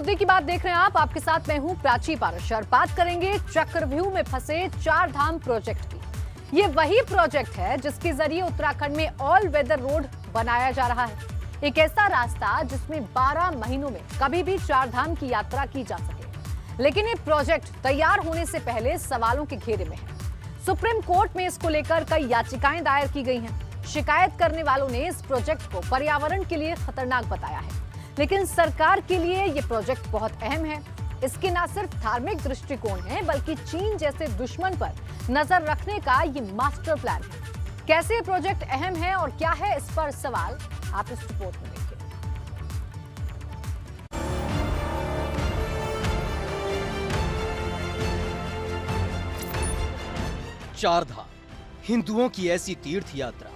मुद्दे की बात देख रहे हैं आप। आपके साथ मैं हूं प्राची पारस और बात करेंगे चक्रव्यूह में फंसे चार धाम प्रोजेक्ट की। ये वही प्रोजेक्ट है जिसके जरिए उत्तराखंड में ऑल वेदर रोड बनाया जा रहा है। एक ऐसा रास्ता जिसमें 12 महीनों में कभी भी चार धाम की यात्रा की जा सके। लेकिन ये प्रोजेक्ट तैयार होने से पहले सवालों के घेरे में है। सुप्रीम कोर्ट में इसको लेकर कई याचिकाएं दायर की गई हैं। शिकायत करने वालों ने इस प्रोजेक्ट को पर्यावरण के लिए खतरनाक बताया है, लेकिन सरकार के लिए ये प्रोजेक्ट बहुत अहम है। इसके न सिर्फ धार्मिक दृष्टिकोण है, बल्कि चीन जैसे दुश्मन पर नजर रखने का ये मास्टर प्लान है। कैसे ये प्रोजेक्ट अहम है और क्या है इस पर सवाल, आप इस रिपोर्ट में देखिए। चार धाम हिंदुओं की ऐसी तीर्थ यात्रा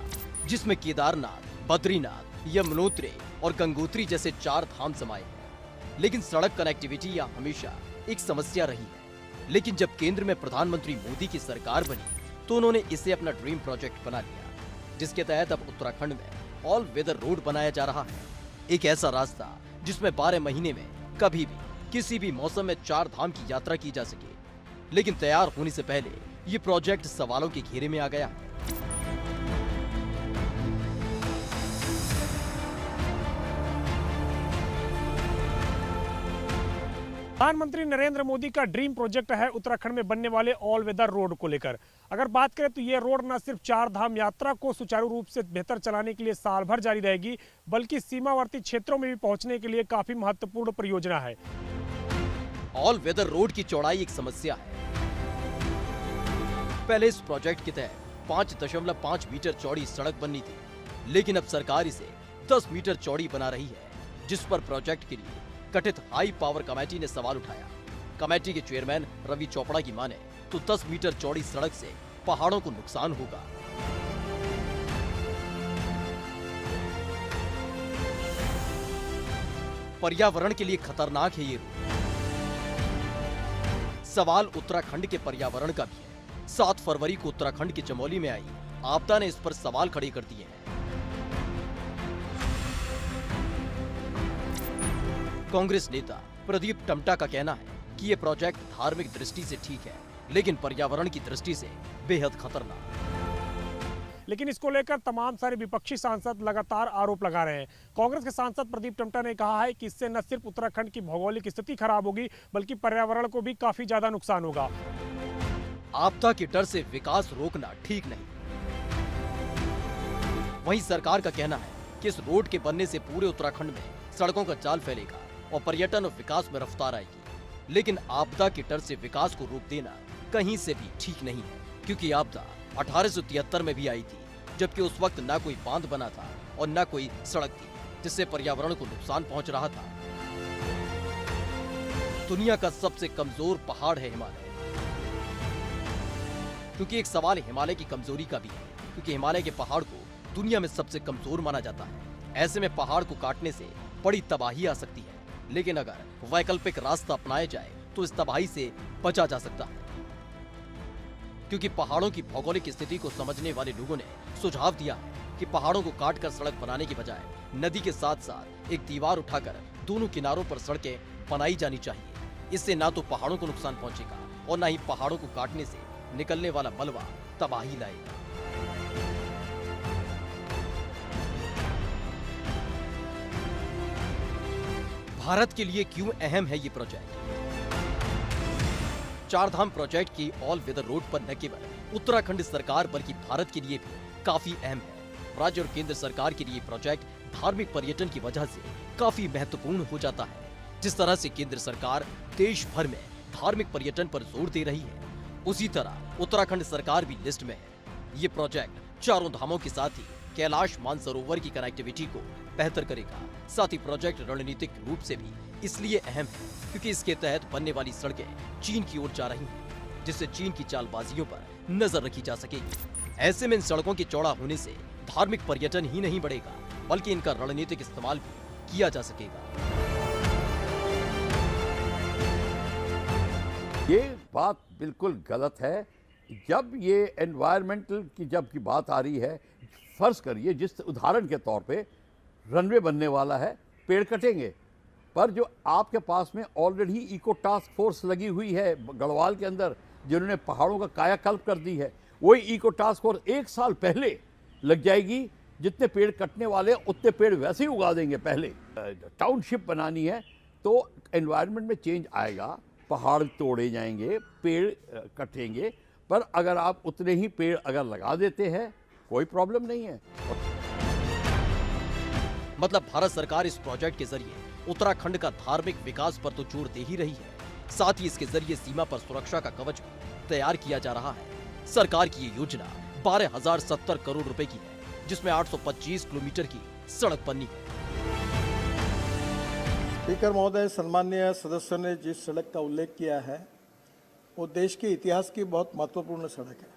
जिसमें केदारनाथ, बद्रीनाथ, यमुनोत्री और गंगोत्री जैसे चार धाम समाये हैं। लेकिन सड़क कनेक्टिविटी यह हमेशा एक समस्या रही है। लेकिन जब केंद्र में प्रधानमंत्री मोदी की सरकार बनी तो उन्होंने इसे अपना ड्रीम प्रोजेक्ट बना लिया, जिसके तहत अब उत्तराखंड में ऑल वेदर रोड बनाया जा रहा है। एक ऐसा रास्ता जिसमें 12 महीने में कभी भी किसी भी मौसम में चार धाम की यात्रा की जा सके। लेकिन तैयार होने से पहले ये प्रोजेक्ट सवालों के घेरे में आ गया है। प्रधानमंत्री नरेंद्र मोदी का ड्रीम प्रोजेक्ट है उत्तराखंड में बनने वाले ऑल वेदर रोड को लेकर। अगर बात करें तो ये रोड न सिर्फ चार धाम यात्रा को सुचारू रूप से बेहतर चलाने के लिए साल भर जारी रहेगी, बल्कि सीमावर्ती क्षेत्रों में भी पहुंचने के लिए काफी महत्वपूर्ण परियोजना है। ऑल वेदर रोड की चौड़ाई एक समस्या है। पहले इस प्रोजेक्ट के तहत 5.5 मीटर चौड़ी सड़क बननी थी, लेकिन अब सरकार इसे 10 मीटर चौड़ी बना रही है, जिस पर प्रोजेक्ट के लिए गठित हाई पावर कमेटी ने सवाल उठाया। कमेटी के चेयरमैन रवि चोपड़ा की माने तो 10 मीटर चौड़ी सड़क से पहाड़ों को नुकसान होगा। पर्यावरण के लिए खतरनाक है ये रोड। सवाल उत्तराखंड के पर्यावरण का भी है। 7 फरवरी को उत्तराखंड के चमोली में आई आपदा ने इस पर सवाल खड़े कर दिए हैं। कांग्रेस नेता प्रदीप टमटा का कहना है कि यह प्रोजेक्ट धार्मिक दृष्टि से ठीक है, लेकिन पर्यावरण की दृष्टि से बेहद खतरनाक। लेकिन इसको लेकर तमाम सारे विपक्षी सांसद लगातार आरोप लगा रहे हैं। कांग्रेस के सांसद प्रदीप टमटा ने कहा है कि इससे न सिर्फ उत्तराखंड की भौगोलिक स्थिति खराब होगी, बल्कि पर्यावरण को भी काफी ज्यादा नुकसान होगा। आपदा के डर से विकास रोकना ठीक नहीं। वहीं सरकार का कहना है कि इस रोड के बनने से पूरे उत्तराखंड में सड़कों का जाल फैलेगा और पर्यटन और विकास में रफ्तार आएगी। लेकिन आपदा के डर से विकास को रोक देना कहीं से भी ठीक नहीं है, क्योंकि आपदा 1873 में भी आई थी, जबकि उस वक्त न कोई बांध बना था और न कोई सड़क थी, जिससे पर्यावरण को नुकसान पहुंच रहा था। दुनिया का सबसे कमजोर पहाड़ है हिमालय, क्योंकि एक सवाल हिमालय की कमजोरी का भी है, क्योंकि हिमालय के पहाड़ को दुनिया में सबसे कमजोर माना जाता है। ऐसे में पहाड़ को काटने से बड़ी तबाही आ सकती है, लेकिन अगर वैकल्पिक रास्ता अपनाया जाए तो इस तबाही से बचा जा सकता है। क्योंकि पहाड़ों की भौगोलिक स्थिति को समझने वाले लोगों ने सुझाव दिया है कि पहाड़ों को काटकर सड़क बनाने की बजाय नदी के साथ साथ एक दीवार उठाकर दोनों किनारों पर सड़कें बनाई जानी चाहिए। इससे ना तो पहाड़ों को नुकसान पहुंचेगा और न ही पहाड़ों को काटने से निकलने वाला मलबा तबाही लाएगा। भारत के लिए क्यों अहम है ये प्रोजेक्ट? चारधाम प्रोजेक्ट की ऑल वेदर रोड पर न केवल उत्तराखंड सरकार बल्कि भारत के लिए भी काफी अहम है। राज्य और केंद्र सरकार के लिए प्रोजेक्ट धार्मिक पर्यटन की वजह से काफी महत्वपूर्ण हो जाता है। जिस तरह से केंद्र सरकार देश भर में धार्मिक पर्यटन पर जोर दे रही है, उसी तरह उत्तराखंड सरकार भी लिस्ट में है। ये प्रोजेक्ट चारों धामों के साथ ही कैलाश मानसरोवर की कनेक्टिविटी को बेहतर करेगा। साथ ही प्रोजेक्ट रणनीतिक रूप से भी इसलिए अहम है क्योंकि इसके तहत बनने वाली सड़कें चीन की ओर जा रही हैं, जिससे चीन की चालबाजियों पर नजर रखी जा सकेगी। ऐसे में इन सड़कों के चौड़ा होने से धार्मिक पर्यटन ही नहीं बढ़ेगा, बल्कि इनका रणनीतिक इस्तेमाल भी किया जा सकेगा। ये बात बिल्कुल गलत है। जब ये एनवायरमेंटल की बात आ रही है, फर्ज करिए जिस उदाहरण के तौर पे रनवे बनने वाला है, पेड़ कटेंगे, पर जो आपके पास में ऑलरेडी इको टास्क फोर्स लगी हुई है गढ़वाल के अंदर, जिन्होंने पहाड़ों का कायाकल्प कर दी है, वही इको टास्क फोर्स 1 साल पहले लग जाएगी। जितने पेड़ कटने वाले उतने पेड़ वैसे ही उगा देंगे। पहले टाउनशिप बनानी है तो एनवायरनमेंट में चेंज आएगा, पहाड़ तोड़े जाएंगे, पेड़ कटेंगे, पर अगर आप उतने ही पेड़ अगर लगा देते हैं कोई प्रॉब्लम नहीं है। मतलब भारत सरकार इस प्रोजेक्ट के जरिए उत्तराखंड का धार्मिक विकास पर तो जोर दे ही रही है, साथ ही इसके जरिए सीमा पर सुरक्षा का कवच तैयार किया जा रहा है। सरकार की ये योजना 12,070 करोड़ रुपए की है, जिसमें 825 किलोमीटर की सड़क बननी है। स्पीकर महोदय, सम्माननीय सदस्यों ने जिस सड़क का उल्लेख किया है वो देश के इतिहास की बहुत महत्वपूर्ण सड़क है।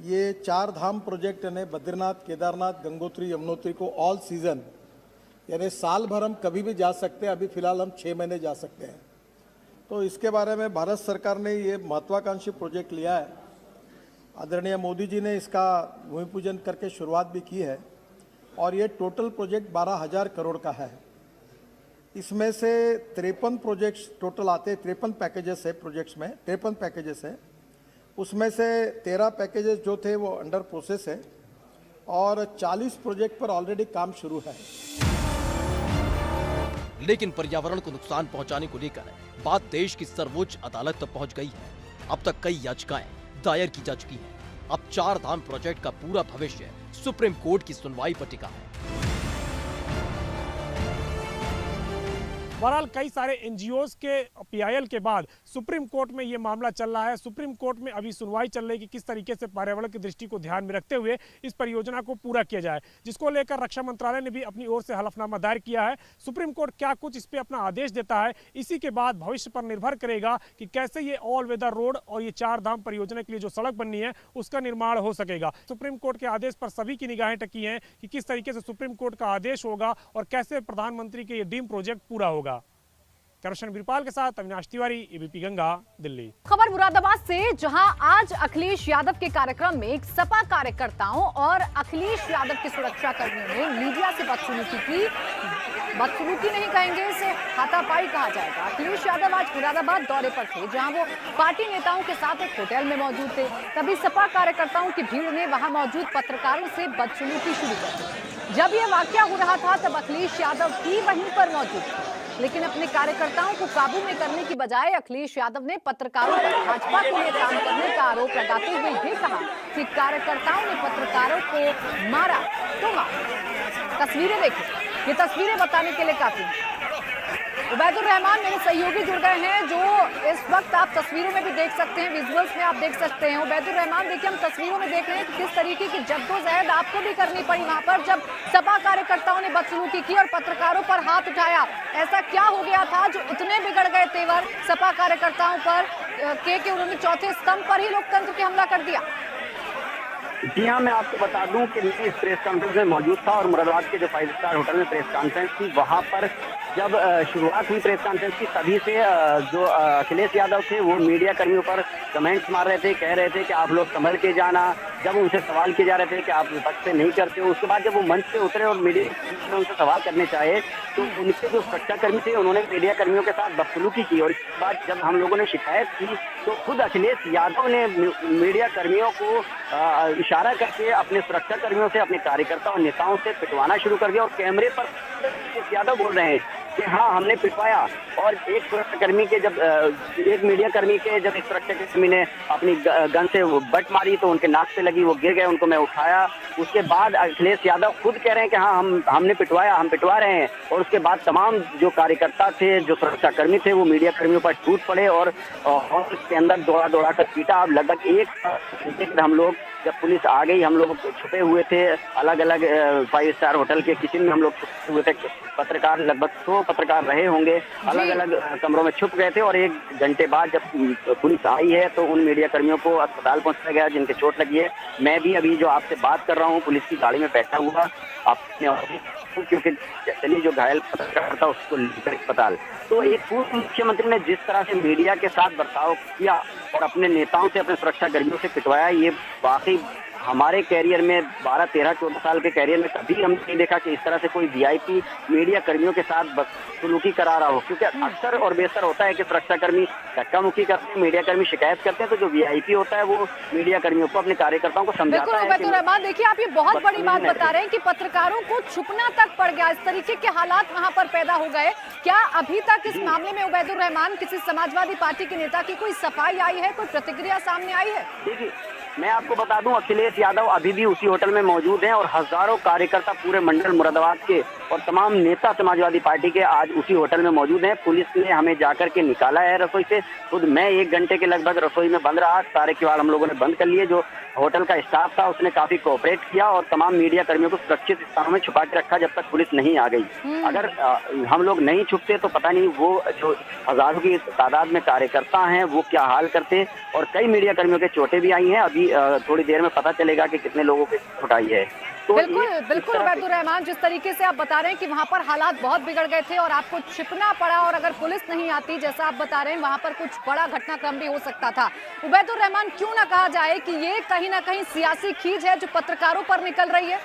ये 4 धाम प्रोजेक्ट यानी बद्रीनाथ, केदारनाथ, गंगोत्री, यमुनोत्री को ऑल सीजन यानी साल भर हम कभी भी जा सकते हैं। अभी फिलहाल हम 6 महीने जा सकते हैं। तो इसके बारे में भारत सरकार ने ये महत्वाकांक्षी प्रोजेक्ट लिया है। आदरणीय मोदी जी ने इसका भूमि पूजन करके शुरुआत भी की है और ये टोटल प्रोजेक्ट 12,000 करोड़ का है। इसमें से 53 प्रोजेक्ट्स टोटल आते हैं, 53 पैकेजेस है प्रोजेक्ट्स में, 53 पैकेजेस है। उसमें से 13 पैकेजेस जो थे वो अंडर प्रोसेस है और 40 प्रोजेक्ट पर ऑलरेडी काम शुरू है। लेकिन पर्यावरण को नुकसान पहुंचाने को लेकर बात देश की सर्वोच्च अदालत तक पहुंच गई है। अब तक कई याचिकाएं दायर की जा चुकी हैं। अब 4 धाम प्रोजेक्ट का पूरा भविष्य सुप्रीम कोर्ट की सुनवाई पर टिका है। बहरहाल कई सारे एनजीओज के पीआईएल के बाद सुप्रीम कोर्ट में ये मामला चल रहा है। सुप्रीम कोर्ट में अभी सुनवाई चल रही है कि किस तरीके से पर्यावरण की दृष्टि को ध्यान में रखते हुए इस परियोजना को पूरा किया जाए, जिसको लेकर रक्षा मंत्रालय ने भी अपनी ओर से हलफनामा दायर किया है। सुप्रीम कोर्ट क्या कुछ इस पर अपना आदेश देता है, इसी के बाद भविष्य पर निर्भर करेगा कि कैसे ये ऑल वेदर रोड और ये 4 धाम परियोजना के लिए जो सड़क बननी है उसका निर्माण हो सकेगा। सुप्रीम कोर्ट के आदेश पर सभी की निगाहें टकी हैं कि किस तरीके से सुप्रीम कोर्ट का आदेश होगा और कैसे प्रधानमंत्री के ये ड्रीम प्रोजेक्ट पूरा होगा। करशन बिरपाल के साथ अविनाश तिवारी, एबीपी गंगा, दिल्ली। खबर मुरादाबाद से, जहां आज अखिलेश यादव के कार्यक्रम में सपा कार्यकर्ताओं और अखिलेश यादव के सुरक्षा कर्मियों ने मीडिया से बदसलूकी की। बदसलूकी नहीं कहेंगे, इसे हाथापाई कहा जाएगा। अखिलेश यादव आज मुरादाबाद दौरे पर थे, जहां वो पार्टी नेताओं के साथ एक होटल में मौजूद थे। तभी सपा कार्यकर्ताओं की भीड़ ने वहां मौजूद पत्रकारों से बदसलूकी शुरू कर दी। जब यह वाकया हो रहा था तब अखिलेश यादव भी वहीं पर मौजूद थे, लेकिन अपने कार्यकर्ताओं को काबू में करने की बजाय अखिलेश यादव ने पत्रकारों पर भाजपा के लिए काम करने का आरोप लगाते हुए ये कहा कि कार्यकर्ताओं ने पत्रकारों को मारा तो मारा। तस्वीरें देखिए, ये तस्वीरें बताने के लिए काफी हैं। उबैदुर रहमान मेरे सहयोगी जुड़ गए हैं, जो इस वक्त आप तस्वीरों में भी देख सकते हैं, विजुअल्स में आप देख सकते हैं। उबैदुर रहमान, देखिए हम तस्वीरों में देख रहे हैं कि किस तरीके की जद्दोजहद आपको भी करनी पड़ी वहां पर, जब सपा कार्यकर्ताओं ने बदसलूकी की और पत्रकारों पर हाथ उठाया। ऐसा क्या हो गया था जो इतने बिगड़ गए तेवर सपा कार्यकर्ताओं पर कि उन्होंने चौथे स्तंभ पर ही लोकतंत्र पे हमला कर दिया? जी हाँ, मैं आपको बता दूं कि मैं इस प्रेस कॉन्फ्रेंस में मौजूद था और मुरादाबाद के जो 5 स्टार होटल में प्रेस कॉन्फ्रेंस थी, वहां पर जब शुरुआत हुई प्रेस कॉन्फ्रेंस की, तभी से जो अखिलेश यादव थे वो मीडिया कर्मियों पर कमेंट्स मार रहे थे, कह रहे थे कि आप लोग संभल के जाना। जब उनसे सवाल किए जा रहे थे कि आप विपक्ष से नहीं करते हो, उसके बाद जब वो मंच पे उतरे और मीडिया में उनसे सवाल करने चाहे तो उनके जो सुरक्षाकर्मी थे उन्होंने मीडिया कर्मियों के साथ बदसलूकी की। और इसके बाद जब हम लोगों ने शिकायत की तो खुद अखिलेश यादव ने मीडिया कर्मियों को इशारा करके अपने सुरक्षा कर्मियों से, अपने कार्यकर्ता और नेताओं से पिटवाना शुरू कर दिया। और कैमरे पर यादव बोल रहे हैं कि हाँ हमने पिटवाया। और एक सुरक्षाकर्मी के जब एक मीडिया कर्मी के जब एक सुरक्षाकर्मी ने अपनी गन से बट मारी तो उनके नाक पे लगी, वो गिर गए, उनको मैं उठाया। उसके बाद अखिलेश यादव खुद कह रहे हैं कि हाँ हमने पिटवाया, हम पिटवा रहे हैं। और उसके बाद तमाम जो कार्यकर्ता थे, जो सुरक्षाकर्मी थे, वो मीडिया कर्मियों पर टूट पड़े और हॉल के अंदर दौड़ा कर पीटा। अब लगभग एक हम लोग, जब पुलिस आ गई, हम लोग छुपे हुए थे अलग अलग 5 स्टार होटल के किचन में, हम लोग छुपे हुए थे। पत्रकार लगभग 100 पत्रकार रहे होंगे, अलग अलग कमरों में छुप गए थे। और 1 घंटे बाद जब पुलिस आई है तो उन मीडिया कर्मियों को अस्पताल पहुंचाया गया जिनके चोट लगी है। मैं भी अभी जो आपसे बात कर रहा हूं पुलिस की गाड़ी में बैठा हुआ अपने, क्योंकि चलिए जो घायल पत्रकार था उसको लेकर अस्पताल। तो एक पूर्व मुख्यमंत्री ने जिस तरह से मीडिया के साथ बर्ताव किया और अपने नेताओं से, अपने सुरक्षा कर्मियों से पिटवाया, ये वाकई हमारे कैरियर में 12, 13, 14 साल के कैरियर में कभी हमने नहीं देखा कि इस तरह से कोई वीआईपी मीडिया कर्मियों के साथ बदसलूकी करा रहा हो, क्योंकि अक्सर और बेहतर होता है कि सुरक्षाकर्मी धक्का-मुक्की करते हैं, मीडिया कर्मी शिकायत करते हैं, तो जो वीआईपी होता है वो मीडिया कर्मियों को, अपने कार्यकर्ताओं को समझाता है। बिल्कुल रहमान, देखिए आप ये बहुत बड़ी बात बता रहे हैं कि पत्रकारों को छुपना तक पड़ गया, इस तरीके के हालात वहां पर पैदा हो गए। क्या अभी तक इस मामले में उबैदुर रहमान किसी समाजवादी पार्टी के नेता की कोई सफाई आई है, कोई प्रतिक्रिया सामने आई है? देखिए मैं आपको बता दूं, अखिलेश यादव अभी भी उसी होटल में मौजूद हैं और हजारों कार्यकर्ता पूरे मंडल मुरादाबाद के और तमाम नेता समाजवादी पार्टी के आज उसी होटल में मौजूद हैं। पुलिस ने हमें जाकर के निकाला है रसोई से, खुद मैं 1 घंटे के लगभग रसोई में बंद रहा, सारे किवाड़ हम लोगों ने बंद कर लिए। जो होटल का स्टाफ था उसने काफी कोऑपरेट किया और तमाम मीडिया कर्मियों को सुरक्षित स्थानों में छुपा के रखा जब तक पुलिस नहीं आ गई। अगर हम लोग नहीं छुपते तो पता नहीं वो जो हजारों की तादाद में कार्यकर्ता हैं वो क्या हाल करते, और कई मीडिया कर्मियों के चोटें भी आई हैं। अभी थोड़ी देर में पता चलेगा कि कितने लोगों की चोट आई है। तो बिल्कुल उबैदुर रहमान, जिस तरीके से आप बता रहे हैं कि वहां पर हालात बहुत बिगड़ गए थे और आपको छिपना पड़ा, और अगर पुलिस नहीं आती जैसा आप बता रहे हैं वहां पर कुछ बड़ा घटनाक्रम भी हो सकता था। उबैदुर रहमान, क्यों ना कहा जाए कि ये कहीं ना कहीं सियासी खींच है जो पत्रकारों पर निकल रही है?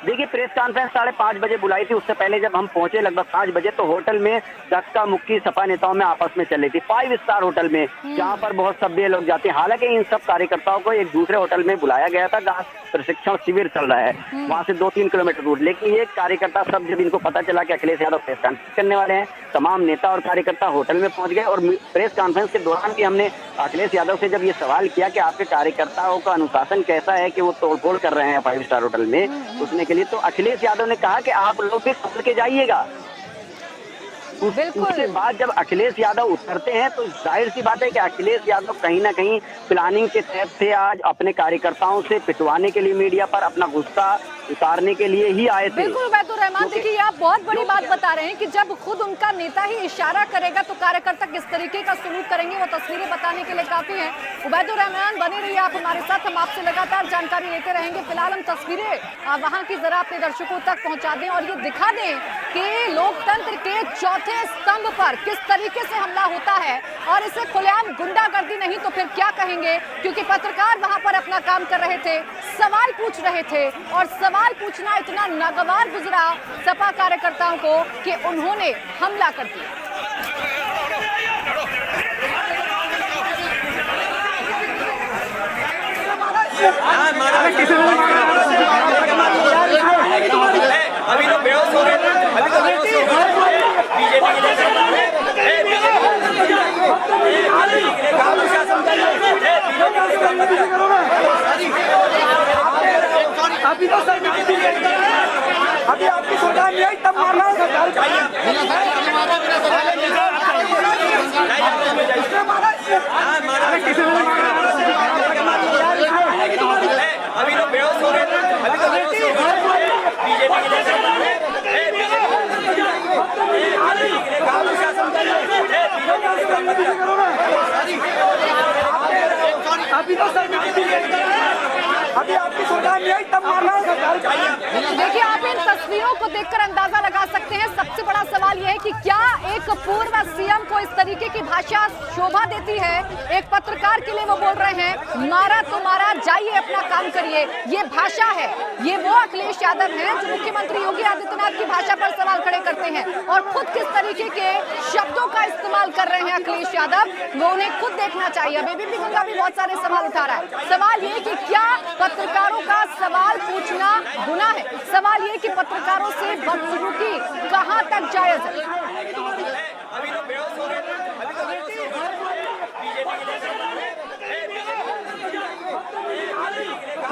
देखिए प्रेस कॉन्फ्रेंस 5:30 बजे बुलाई थी, उससे पहले जब हम पहुंचे लगभग 5 बजे तो होटल में धक्का मुक्की सपा नेताओं में आपस में चल रही थी, 5 स्टार होटल में जहां पर बहुत सभ्य लोग जाते हैं। हालांकि इन सब कार्यकर्ताओं को एक दूसरे होटल में बुलाया गया था जहां प्रशिक्षण शिविर चल रहा है, वहां से 2-3 किलोमीटर दूर। लेकिन ये कार्यकर्ता सब जब इनको पता चला कि अखिलेश यादव प्रेस कॉन्फ्रेंस करने वाले हैं, तमाम नेता और कार्यकर्ता होटल में पहुंच गए। और प्रेस कॉन्फ्रेंस के दौरान भी हमने अखिलेश यादव से जब ये सवाल किया कि आपके कार्यकर्ताओं का अनुशासन कैसा है कि वो तोड़फोड़ कर रहे हैं 5 स्टार होटल में उसने के लिए, तो अखिलेश यादव ने कहा कि आप लोग भी संभल के जाइएगा। उसके बाद जब अखिलेश यादव उतरते हैं तो जाहिर सी बात है कि अखिलेश यादव कहीं ना कहीं प्लानिंग के तहत से आज अपने कार्यकर्ताओं से पिटवाने के लिए, मीडिया पर अपना गुस्सा उतारने के लिए ही आए थे। बिल्कुल उबैदुर रहमान, देखिए आप बहुत बड़ी बात बता रहे हैं कि जब खुद उनका नेता ही इशारा करेगा तो कार्यकर्ता किस तरीके का सलूक करेंगे, वो तस्वीरें बताने के लिए काफी हैं। उबैदुर रहमान बने रहिए आप हमारे साथ, हम आपसे लगातार जानकारी लेते रहेंगे। फिलहाल हम तस्वीरें वहाँ की जरा अपने दर्शकों तक पहुँचा दें और ये दिखा दें कि लोकतंत्र के चौथे स्तंभ पर किस तरीके से हमला होता है, और इसे खुलेआम गुंडागर्दी नहीं तो फिर क्या कहेंगे, क्योंकि पत्रकार वहां पर अपना काम कर रहे थे, सवाल पूछ रहे थे और सवाल पूछना इतना नागवार गुजरा सपा कार्यकर्ताओं को कि उन्होंने हमला कर दिया। अभी तो बेहोश हो रहे अभी तो सर अभी आपकी सरकार नहीं आई तब मारना है अभी तो बेहोश हो रहे अभी तो सर अभी आपकी सरकार नहीं आई तब मारना है सरकार। देखिए आप इन तस्वीरों को देखकर अंदाजा लगा सकते हैं। सबसे बड़ा सवाल यह है कि क्या एक पूर्व सीएम को इस तरीके की भाषा शोभा देती है? एक पत्रकार के लिए वो बोल रहे हैं मारा तो मारा, जाइए अपना काम करिए, ये भाषा है। ये वो अखिलेश यादव हैं जो मुख्यमंत्री योगी आदित्यनाथ की भाषा पर सवाल खड़े करते हैं और खुद किस तरीके के शब्दों का इस्तेमाल कर रहे हैं अखिलेश यादव, वो उन्हें खुद देखना चाहिए। अब एबीपी गंगा भी बहुत सारे सवाल उठा रहा है। सवाल ये कि क्या पत्रकारों का सवाल पूछना गुनाह है? सवाल ये कि पत्रकारों से बदसलूकी कहां तक जायज है?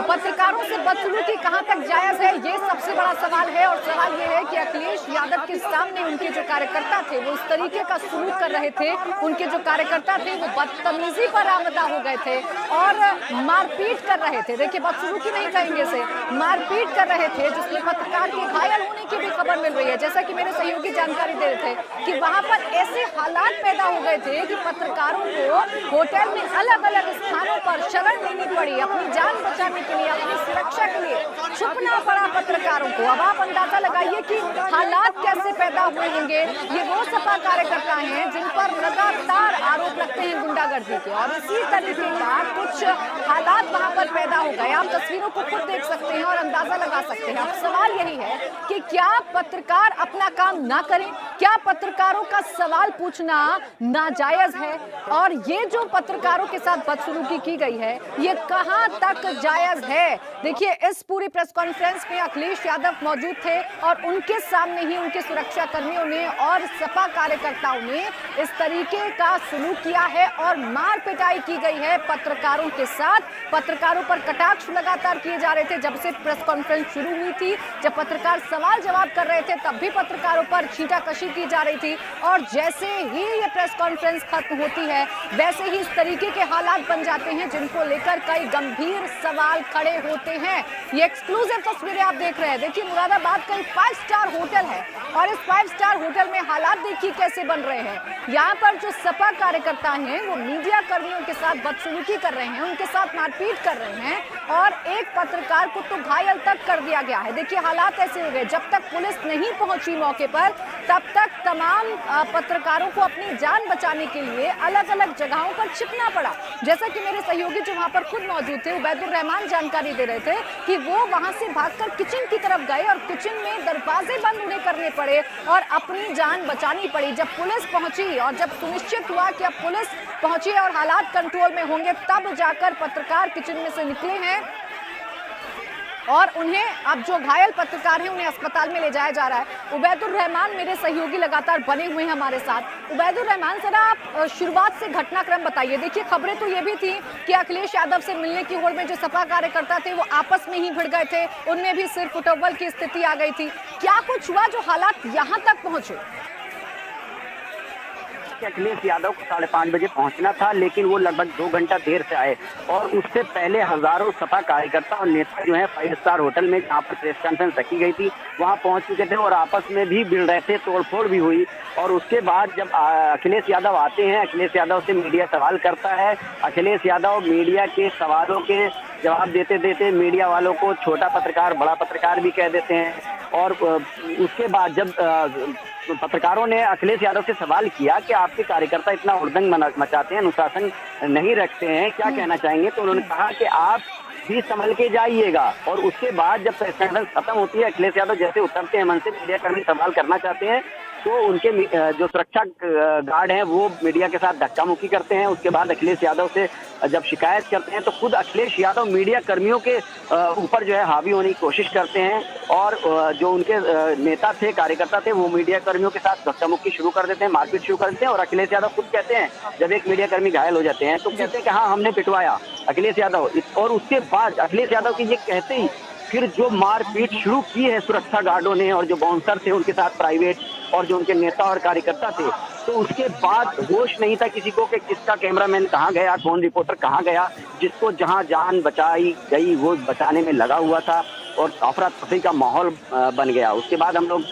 पत्रकारों से बदसलूकी कहां तक जायज है, ये सबसे बड़ा सवाल है। और सवाल ये है कि अखिलेश यादव के सामने उनके जो कार्यकर्ता थे वो इस तरीके का सलूक कर रहे थे, उनके जो कार्यकर्ता थे वो बदतमीजी पर आमदा हो गए थे और मारपीट कर रहे थे। देखिए बदसलूकी नहीं कहेंगे इसे, मारपीट कर रहे थे, जिसमें पत्रकार के घायल होने की भी खबर मिल रही है। जैसा कि मेरे सहयोगी जानकारी दे रहे थे कि वहां पर ऐसे हालात पैदा हो गए थे कि पत्रकारों को होटल में अलग अलग स्थानों पर शरण लेनी पड़ी अपनी जान बचाने के लिए, अपनी सुरक्षा के लिए छुपना पड़ा पत्रकारों को। अब आप अंदाजा लगाइए कि हालात कैसे पैदा हुए होंगे। ये वो सपा कार्यकर्ता हैं जिन पर लगातार आरोप लगते हैं गुंडागर्दी के, और इसी तरीके का कुछ हालात वहां पर पैदा हो गए। आप तस्वीरों को खुद देख सकते हैं और अंदाजा लगा सकते हैं। अब सवाल यही है कि क्या पत्रकार अपना काम ना करें, क्या पत्रकारों का सवाल पूछना नाजायज है, और ये जो पत्रकारों के साथ बदसलूकी की गई है ये कहां तक जायज है। देखिए, इस पूरी प्रेस कॉन्फ्रेंस में अखिलेश यादव मौजूद थे और उनके सामने ही उनके सुरक्षा कर्मियों ने और सपा कार्यकर्ताओं ने इस तरीके का सलूक किया है और मार पिटाई की गई है पत्रकारों के साथ। पत्रकारों पर कटाक्ष लगातार किए जा रहे थे। जब से प्रेस कॉन्फ्रेंस शुरू हुई थी, जब पत्रकार सवाल जवाब कर रहे थे, तब भी पत्रकारों पर छींटाकशी की जा रही थी, और जैसे ही ये प्रेस कॉन्फ्रेंस खत्म होती है वैसे ही इस तरीके के हालात बन जाते हैं जिनको लेकर कई गंभीर सवाल खड़े होते हैं। ये एक्सक्लूसिव तस्वीरें आप देख रहे हैं। देखिए, मुरादाबाद का 5 स्टार होटल है और इस 5 स्टार होटल में हालात देखिए कैसे बन रहे हैं। यहाँ पर जो सपा कार्यकर्ता हैं वो मीडिया कर्मियों के साथ बदसलूकी कर रहे हैं, उनके साथ मारपीट कर रहे हैं, और एक पत्रकार को तो घायल तक कर दिया गया है। देखिए, हालात ऐसे हो गए, जब तक पुलिस नहीं पहुंची मौके पर तब तक तमाम पत्रकारों को अपनी जान बचाने के लिए अलग अलग जगहों पर छिपना पड़ा। जैसा कि मेरे सहयोगी जो वहां पर खुद मौजूद थे, उबैदुर रहमान, जानकारी दे रहे थे कि वो वहां से भागकर किचन की तरफ गए और किचन में दरवाजे बंद उन्हें करने पड़े और अपनी जान बचानी पड़ी। जब पुलिस पहुंची और जब सुनिश्चित हुआ कि अब पुलिस पहुंची और हालात कंट्रोल में होंगे, तब जाकर पत्रकार किचन में से निकले हैं और उन्हें, अब जो घायल पत्रकार हैं, उन्हें अस्पताल में ले जाया जा रहा है। उबैदुर रहमान मेरे सहयोगी लगातार बने हुए हैं हमारे साथ। उबैदुर रहमान, जरा आप शुरुआत से घटनाक्रम बताइए। देखिए, खबरें तो ये भी थी कि अखिलेश यादव से मिलने की होड़ में जो सपा कार्यकर्ता थे वो आपस में ही भिड़ गए थे, उनमें भी सिर फुटबॉल की स्थिति आ गई थी। क्या कुछ हुआ जो हालात यहाँ तक पहुंचे? अखिलेश यादव को 5:30 बजे पहुंचना था, लेकिन वो लगभग 2 घंटा देर से आए, और उससे पहले हजारों सपा कार्यकर्ता और नेता जो है 5 स्टार होटल में जहां पर प्रेस कॉन्फ्रेंस रखी गई थी वहां पहुंच चुके थे और आपस में भी भिड़ रहे थे, तोड़फोड़ भी हुई। और उसके बाद जब अखिलेश यादव आते हैं, अखिलेश यादव से मीडिया सवाल करता है। अखिलेश यादव मीडिया के सवालों के जवाब देते देते मीडिया वालों को छोटा पत्रकार, बड़ा पत्रकार भी कह देते हैं। और उसके बाद जब पत्रकारों ने अखिलेश यादव से सवाल किया कि आपके कार्यकर्ता इतना हुड़दंग मचाते हैं, अनुशासन नहीं रखते हैं, क्या कहना चाहेंगे, तो उन्होंने कहा कि आप भी संभल के जाइएगा। और उसके बाद जब प्रेस कॉन्फ्रेंस खत्म होती है, अखिलेश यादव जैसे उतरते हैं मंच से, मीडिया कर्मी सवाल करना चाहते हैं तो उनके जो सुरक्षा गार्ड हैं वो मीडिया के साथ धक्का मुक्की करते हैं। उसके बाद अखिलेश यादव से जब शिकायत करते हैं तो खुद अखिलेश यादव मीडिया कर्मियों के ऊपर जो है हावी होने की कोशिश करते हैं, और जो उनके नेता थे, कार्यकर्ता थे, वो मीडिया कर्मियों के साथ धक्का मुक्की शुरू कर देते हैं, मारपीट शुरू कर देते हैं। और अखिलेश यादव खुद कहते हैं, जब एक मीडिया कर्मी घायल हो जाते हैं तो कहते हैं कि हाँ, हमने पिटवाया अखिलेश यादव। और उसके बाद अखिलेश यादव की ये कहते ही फिर जो मारपीट शुरू की है सुरक्षा गार्डों ने, और जो बाउंसर थे उनके साथ प्राइवेट, और जो उनके नेता और कार्यकर्ता थे, तो उसके बाद होश नहीं था किसी को कि किसका कैमरामैन कहाँ गया, कौन रिपोर्टर कहाँ गया। जिसको जहाँ जान बचाई गई वो बचाने में लगा हुआ था, और अफरा तफरी का माहौल बन गया। उसके बाद हम लोग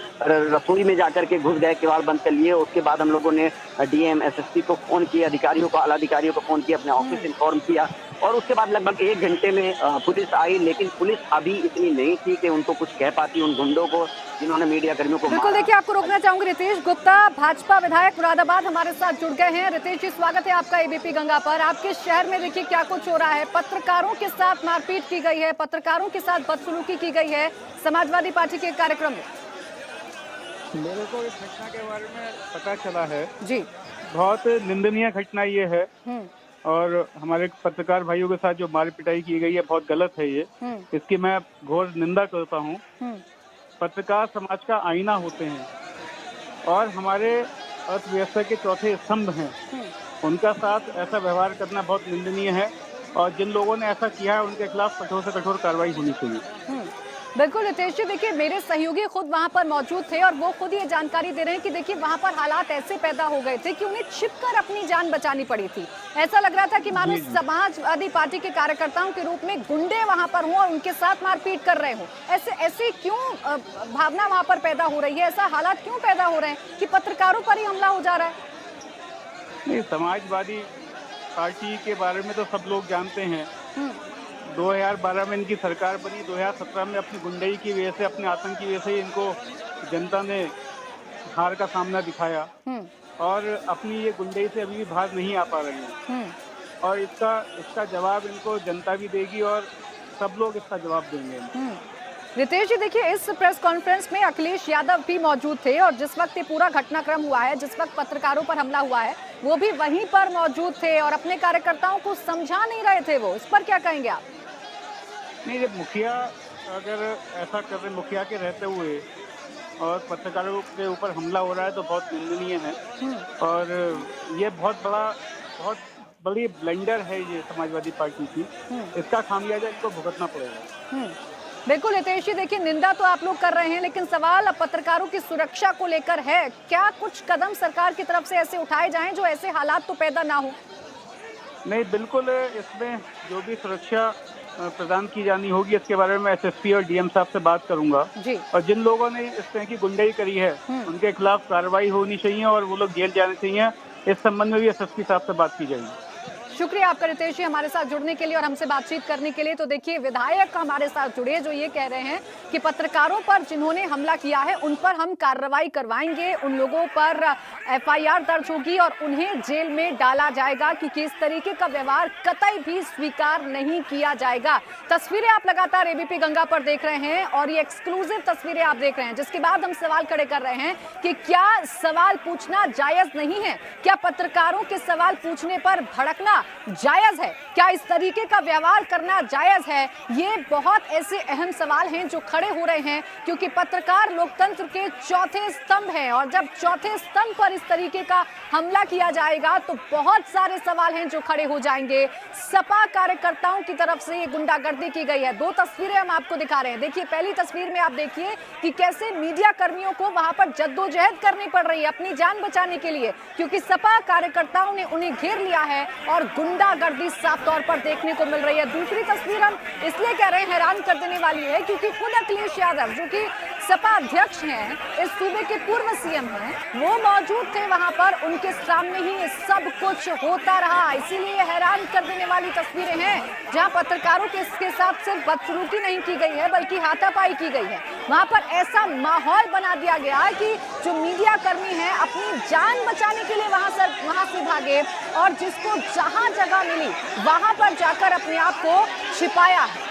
रसोई में जाकर के घुस गए, किवाड़ बंद कर लिए। उसके बाद हम लोगों ने डीएम, एसएसपी को फोन किया, अधिकारियों को, आला अधिकारियों को फोन किया, अपने ऑफिस इन्फॉर्म किया, और उसके बाद लगभग 1 घंटे में पुलिस आई। लेकिन पुलिस अभी इतनी नहीं थी कि उनको कुछ कह पाती उन गुंडों को जिन्होंने मीडिया कर्मियों को बिल्कुल। देखिए, आपको रोकना चाहूंगी, रितेश गुप्ता, भाजपा विधायक मुरादाबाद, हमारे साथ जुड़ गए हैं। रितेश जी, स्वागत है आपका एबीपी गंगा पर। आपके शहर में देखिए क्या कुछ हो रहा है, पत्रकारों के साथ मारपीट की गई है, पत्रकारों के साथ बदसलूकी की गई है समाजवादी पार्टी के कार्यक्रम में। मेरे को इस घटना के बारे में पता चला है जी, बहुत निंदनीय घटना ये है, और हमारे पत्रकार भाइयों के साथ जो मार पिटाई की गई है बहुत गलत है ये। इसकी मैं घोर निंदा करता हूँ। पत्रकार समाज का आईना होते हैं और हमारे अर्थव्यवस्था के चौथे स्तंभ हैं। उनका साथ ऐसा व्यवहार करना बहुत निंदनीय है, और जिन लोगों ने ऐसा किया है उनके खिलाफ कठोर से कठोर कार्रवाई होनी चाहिए। बिल्कुल रितेश जी, देखिए मेरे सहयोगी खुद वहां पर मौजूद थे और वो खुद ये जानकारी दे रहे हैं कि देखिए वहां पर हालात ऐसे पैदा हो गए थे कि उन्हें छिपकर अपनी जान बचानी पड़ी थी। ऐसा लग रहा था कि मानो समाजवादी पार्टी के कार्यकर्ताओं के रूप में गुंडे वहां पर हों और उनके साथ मारपीट कर रहे हों। ऐसे क्यों भावना वहां पर पैदा हो रही है, ऐसा हालात क्यों पैदा हो रहे हैं कि पत्रकारों पर ही हमला हो जा रहा है? नहीं, समाजवादी पार्टी के बारे में तो सब लोग जानते हैं, 2012 में इनकी सरकार बनी, 2017 में अपनी गुंडई की वजह से, अपने आतंक की वजह से इनको जनता ने हार का सामना दिखाया और अपनी ये गुंडई से अभी भी बाहर नहीं आ पा रहे हैं। और इसका जवाब इनको जनता भी देगी और सब लोग इसका जवाब देंगे। रितेश जी, देखिए इस प्रेस कॉन्फ्रेंस में अखिलेश यादव भी मौजूद थे और जिस वक्त ये पूरा घटनाक्रम हुआ है, जिस वक्त पत्रकारों पर हमला हुआ है, वो भी वहीं पर मौजूद थे और अपने कार्यकर्ताओं को समझा नहीं रहे थे। वो इस पर क्या कहेंगे आप? नहीं, जब मुखिया अगर ऐसा कर रहे, मुखिया के रहते हुए और पत्रकारों के ऊपर हमला हो रहा है तो बहुत निंदनीय है और ये बहुत बड़ी ब्लंडर है ये समाजवादी पार्टी की। इसका खामियाजा इनको भुगतना पड़ेगा। बिल्कुल हितेश जी, देखिए निंदा तो आप लोग कर रहे हैं, लेकिन सवाल अब पत्रकारों की सुरक्षा को लेकर है। क्या कुछ कदम सरकार की तरफ से ऐसे उठाए जाएं जो ऐसे हालात तो पैदा ना हो? नहीं, बिल्कुल इसमें जो भी सुरक्षा प्रदान की जानी होगी इसके बारे में एसएसपी और डीएम साहब से बात करूंगा जी। और जिन लोगों ने इस तरह की गुंडाई करी है उनके खिलाफ कार्रवाई होनी चाहिए और वो लोग जेल जाने चाहिए। इस संबंध में भी एसएसपी साहब से बात की जाएगी। शुक्रिया आपका रितेश जी, हमारे साथ जुड़ने के लिए और हमसे बातचीत करने के लिए। तो देखिए विधायक हमारे साथ जुड़े जो ये कह रहे हैं कि पत्रकारों पर जिन्होंने हमला किया है उन पर हम कार्रवाई करवाएंगे, उन लोगों पर एफआईआर दर्ज होगी और उन्हें जेल में डाला जाएगा, क्योंकि इस तरीके का व्यवहार कतई भी स्वीकार नहीं किया जाएगा। तस्वीरें आप लगातार एबीपी गंगा पर देख रहे हैं और ये एक्सक्लूसिव तस्वीरें आप देख रहे हैं, जिसके बाद हम सवाल खड़े कर रहे हैं कि क्या सवाल पूछना जायज नहीं है? क्या पत्रकारों के सवाल पूछने पर भड़कना जायज है? क्या इस तरीके का व्यवहार करना जायज है? ये बहुत ऐसे अहम सवाल हैं जो खड़े हो रहे हैं, क्योंकि पत्रकार लोकतंत्र के चौथे स्तंभ हैं और जब चौथे स्तंभ पर इस तरीके का हमला किया जाएगा तो बहुत सारे सवाल हैं जो खड़े हो जाएंगे। सपा कार्यकर्ताओं की तरफ से ये गुंडागर्दी की गई है। दो तस्वीरें हम आपको दिखा रहे हैं। देखिए पहली तस्वीर में आप देखिए कि कैसे मीडिया कर्मियों को वहां पर जद्दोजहद करनी पड़ रही है अपनी जान बचाने के लिए, क्योंकि सपा कार्यकर्ताओं ने उन्हें घेर लिया है और गुंडागर्दी साफ तौर पर देखने को मिल रही है। दूसरी तस्वीर हम इसलिए कह रहे हैं हैरान कर देने वाली है क्योंकि खुद अखिलेश यादव जो कि सपा अध्यक्ष हैं, इस सूबे के पूर्व सीएम हैं, वो मौजूद थे वहां पर, उनके सामने ही सब कुछ होता रहा। इसीलिए हैरान कर देने वाली तस्वीरें हैं जहां पत्रकारों के इसके साथ सिर्फ बदसलूकी नहीं की गई है बल्कि हाथापाई की गई है। वहां पर ऐसा माहौल बना दिया गया है कि जो मीडिया कर्मी हैं अपनी जान बचाने के लिए वहां से भागे और जिसको जहां जगह मिली वहां पर जाकर अपने आप को छिपाया है।